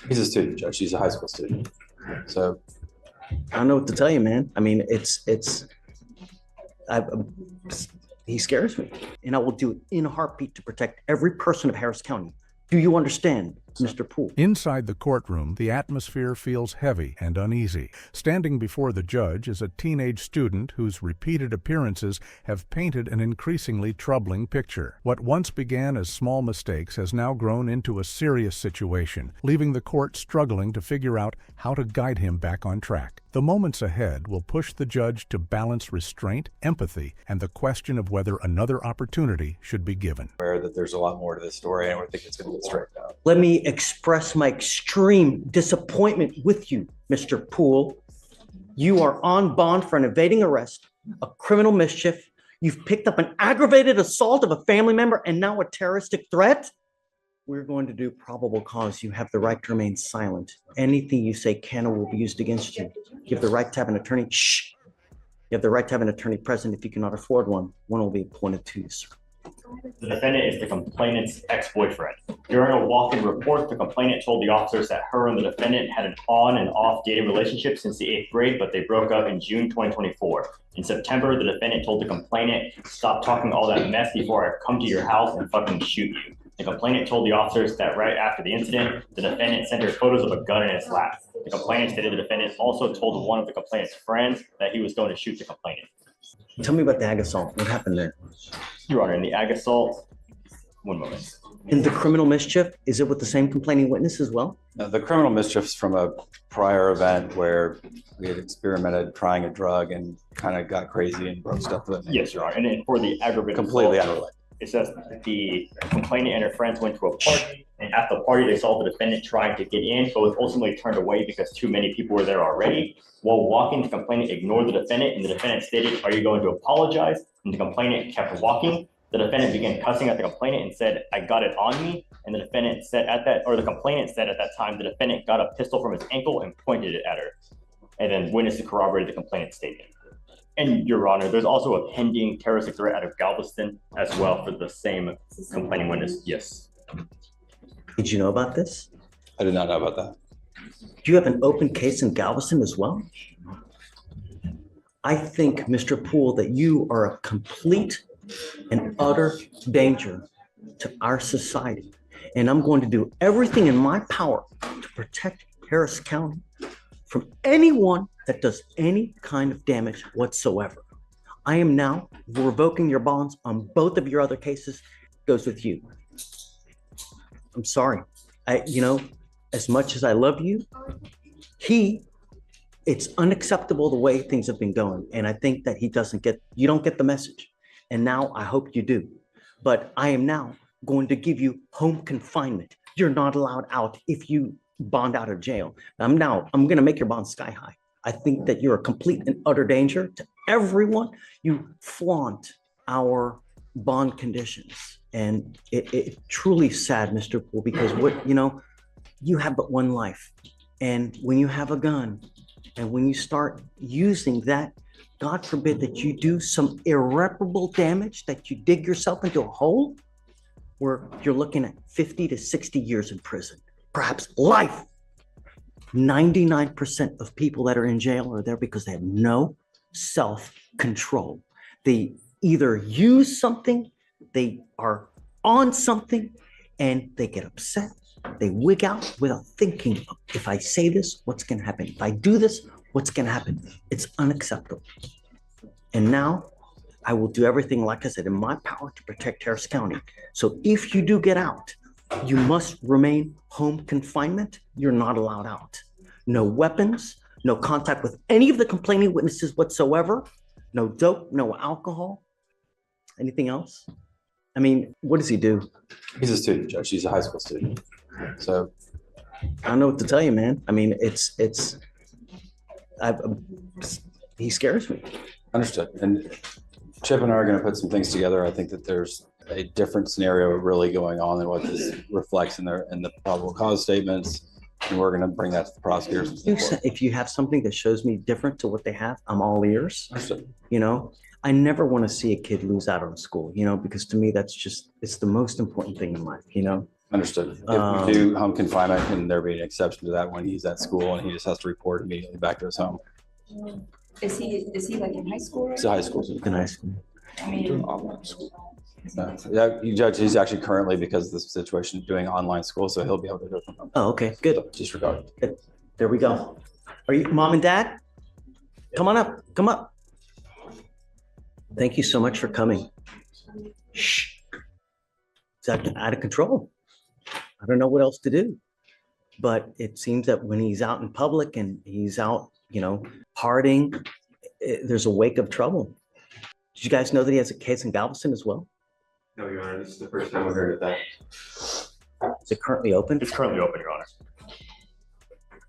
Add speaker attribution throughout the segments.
Speaker 1: He's a student, Judge. He's a high school student. So
Speaker 2: I don't know what to tell you, man. I mean, I, he scares me, and I will do it in a heartbeat to protect every person of Harris County. Do you understand, Mr. Poole?
Speaker 3: Inside the courtroom, the atmosphere feels heavy and uneasy. Standing before the judge is a teenage student whose repeated appearances have painted an increasingly troubling picture. What once began as small mistakes has now grown into a serious situation, leaving the court struggling to figure out how to guide him back on track. The moments ahead will push the judge to balance restraint, empathy, and the question of whether another opportunity should be given.
Speaker 1: aware that there's a lot more to this story, and I think it's going to get straightened out.
Speaker 2: Let me express my extreme disappointment with you, Mr. Poole. You are on bond for an evading arrest, a criminal mischief. You've picked up an aggravated assault of a family member and now a terroristic threat. We're going to do probable cause. You have the right to remain silent. Anything you say can or will be used against you. You have the right to have an attorney. Shh. You have the right to have an attorney present. If you cannot afford one, one will be appointed to you, sir.
Speaker 4: The defendant is the complainant's ex-boyfriend. During a walk-in report, the complainant told the officers that her and the defendant had an on and off dating relationship since the 8th grade, but they broke up in June 2024. In September, the defendant told the complainant, "Stop talking all that mess before I come to your house and fucking shoot you." The complainant told the officers that right after the incident, the defendant sent her photos of a gun in his lap. The complainant stated the defendant also told one of the complainant's friends that he was going to shoot the complainant.
Speaker 2: Tell me about the ag assault. What happened there?
Speaker 4: Your Honor, in the ag assault, one moment.
Speaker 2: In the criminal mischief, is it with the same complaining witness as well?
Speaker 1: The criminal mischief's from a prior event where we had experimented trying a drug and kind of got crazy and broke stuff with it.
Speaker 4: Yes, Your Honor. And then for the aggravated
Speaker 1: Completely
Speaker 4: assault,
Speaker 1: unrelated.
Speaker 4: it says the complainant and her friends went to a party, and at the party they saw the defendant trying to get in, but was ultimately turned away because too many people were there already. While walking, the complainant ignored the defendant, and the defendant stated, "Are you going to apologize?" And the complainant kept walking. The defendant began cussing at the complainant and said, "I got it on me." And the defendant said the complainant said at that time, the defendant got a pistol from his ankle and pointed it at her. And then witnesses corroborated the complainant's statement. And Your Honor, there's also a pending terroristic threat out of Galveston as well for the same complaining witness. Yes.
Speaker 2: Did you know about this?
Speaker 1: I did not know about that.
Speaker 2: Do you have an open case in Galveston as well? I think, Mr. Poole, that you are a complete and utter danger to our society. And I'm going to do everything in my power to protect Harris County from anyone that does any kind of damage whatsoever. I am now revoking your bonds on both of your other cases. It goes with you. I'm sorry. As much as I love you, it's unacceptable the way things have been going. And I think that you don't get the message. And now I hope you do. But I am now going to give you home confinement. You're not allowed out if you bond out of jail. I'm going to make your bond sky high. I think that you're a complete and utter danger to everyone. You flaunt our bond conditions. And it truly sad, Mr. Poole, because you have but one life. And when you have a gun and when you start using that, God forbid that you do some irreparable damage, that you dig yourself into a hole where you're looking at 50 to 60 years in prison, perhaps life. 99% of people that are in jail are there because they have no self-control. They either use something, they are on something, and they get upset. They wig out without thinking, if I say this, what's going to happen? If I do this, what's going to happen? It's unacceptable. And now I will do everything, like I said, in my power to protect Harris County. So if you do get out, you must remain home confinement. You're not allowed out. No weapons, no contact with any of the complaining witnesses whatsoever, no dope, no alcohol. Anything else? I mean, what does he do?
Speaker 1: He's a student, Judge. He's a high school student. So
Speaker 2: I don't know what to tell you, man. I mean, he scares me.
Speaker 1: understood. And Chip and I are going to put some things together. I think that there's a different scenario really going on than what this reflects in the probable cause statements. And we're going to bring that to the prosecutors.
Speaker 2: If you have something that shows me different to what they have, I'm all ears.
Speaker 1: Understood.
Speaker 2: I never want to see a kid lose out on school, because to me, it's the most important thing in life,
Speaker 1: Understood. If
Speaker 2: Um,
Speaker 1: we do home confinement, can there be an exception to that when he's at school and he just has to report immediately back to his home?
Speaker 5: Is he like in high school?
Speaker 1: It's a high school.
Speaker 2: the nice.
Speaker 5: I mean,
Speaker 1: Yeah, Judge, he's actually currently, because of this situation, doing online school, so he'll be able to do it from home.
Speaker 2: Oh, okay, good.
Speaker 1: So disregard.
Speaker 2: There we go. Are you, mom and dad? Come on up, come up. Thank you so much for coming. Shh. It's out of control. I don't know what else to do. But it seems that when he's out in public and he's out, partying, there's a wake of trouble. Did you guys know that he has a case in Galveston as well?
Speaker 6: No, Your Honor, this is the first time I've heard of that.
Speaker 2: Is it currently open?
Speaker 4: It's currently open, Your Honor.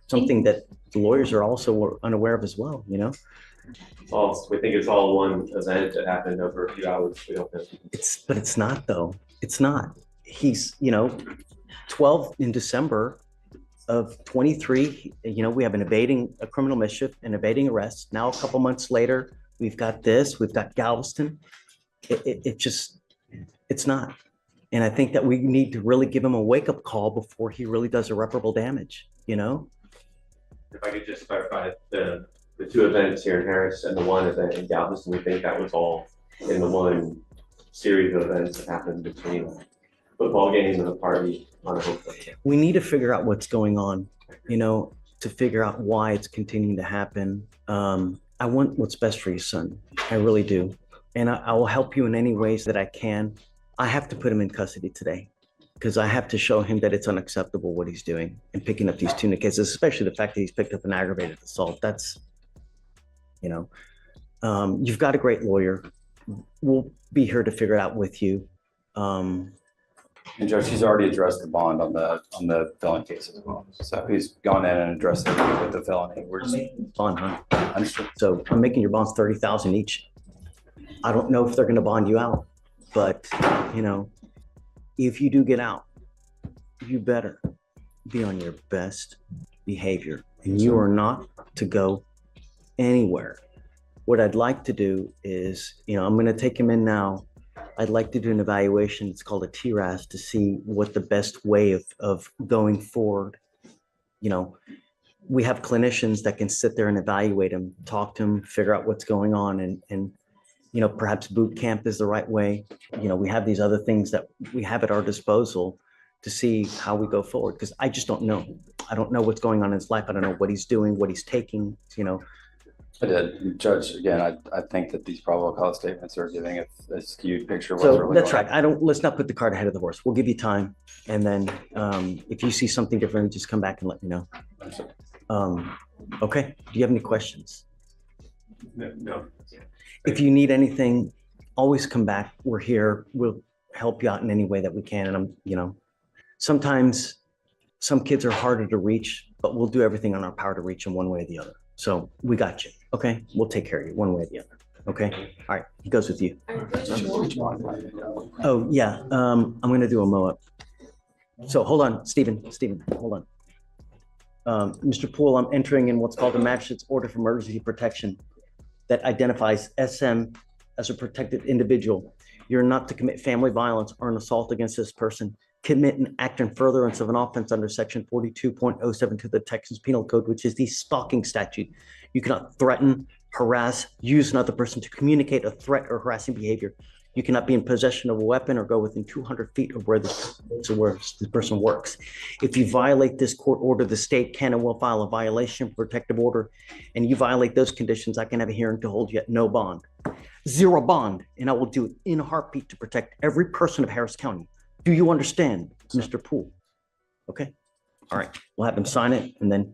Speaker 2: Something that the lawyers are also unaware of as well,
Speaker 6: Well, we think it's all one event that happened over a few hours. We don't know.
Speaker 2: But it's not though. It's not. He's, 12 in December of 23, we have a criminal mischief and evading arrest. Now, a couple months later, we've got Galveston. It's not. And I think that we need to really give him a wake-up call before he really does irreparable damage,
Speaker 6: If I could just clarify, the two events here in Harris and the one event in Galveston, we think that was all in the one series of events that happened between football games and a party on a hotel.
Speaker 2: We need to figure out what's going on, to figure out why it's continuing to happen. I want what's best for your son. I really do. And I will help you in any ways that I can. I have to put him in custody today because I have to show him that it's unacceptable what he's doing and picking up these tuna cases, especially the fact that he's picked up an aggravated assault. That's, you've got a great lawyer. We'll be here to figure it out with you.
Speaker 1: And Judge, he's already addressed the bond on the felony case as well. So he's gone in and addressed it with the felony. We're just
Speaker 2: Bond, huh?
Speaker 1: understood.
Speaker 2: So I'm making your bonds 30,000 each. I don't know if they're going to bond you out, but if you do get out, you better be on your best behavior, and you are not to go anywhere. What I'd like to do is, I'm going to take him in now. I'd like to do an evaluation. It's called a TRAS to see what the best way of going forward. We have clinicians that can sit there and evaluate him, talk to him, figure out what's going on, and perhaps boot camp is the right way. We have these other things that we have at our disposal to see how we go forward, because I just don't know. I don't know what's going on in his life. I don't know what he's doing, what he's taking,
Speaker 1: I did. Judge, again, I think that these probable cause statements are giving a skewed picture of what's
Speaker 2: So
Speaker 1: really
Speaker 2: that's
Speaker 1: going
Speaker 2: right. Let's not put the cart ahead of the horse. We'll give you time. And then if you see something different, just come back and let me know.
Speaker 1: on.
Speaker 2: Okay. Do you have any questions?
Speaker 6: No.
Speaker 2: If you need anything, always come back. We're here. We'll help you out in any way that we can. And sometimes some kids are harder to reach, but we'll do everything on our power to reach them one way or the other. So we got you. Okay. We'll take care of you one way or the other. Okay. All right. He goes with you. Oh yeah. I'm going to do a mow up. So hold on, Stephen, hold on. Mr. Poole, I'm entering in what's called a magistrate's order for emergency protection that identifies SM as a protected individual. You're not to commit family violence or an assault against this person, commit an act in furtherance of an offense under section 42.072 of the Texas Penal Code, which is the stalking statute. You cannot threaten, harass, use another person to communicate a threat or harassing behavior. You cannot be in possession of a weapon or go within 200 feet of where the person works. If you violate this court order, the state can and will file a violation protective order, and you violate those conditions, I can have a hearing to hold you at no bond. Zero bond, and I will do it in a heartbeat to protect every person of Harris County. Do you understand, Mr. Poole? Okay. All right. We'll have him sign it, and then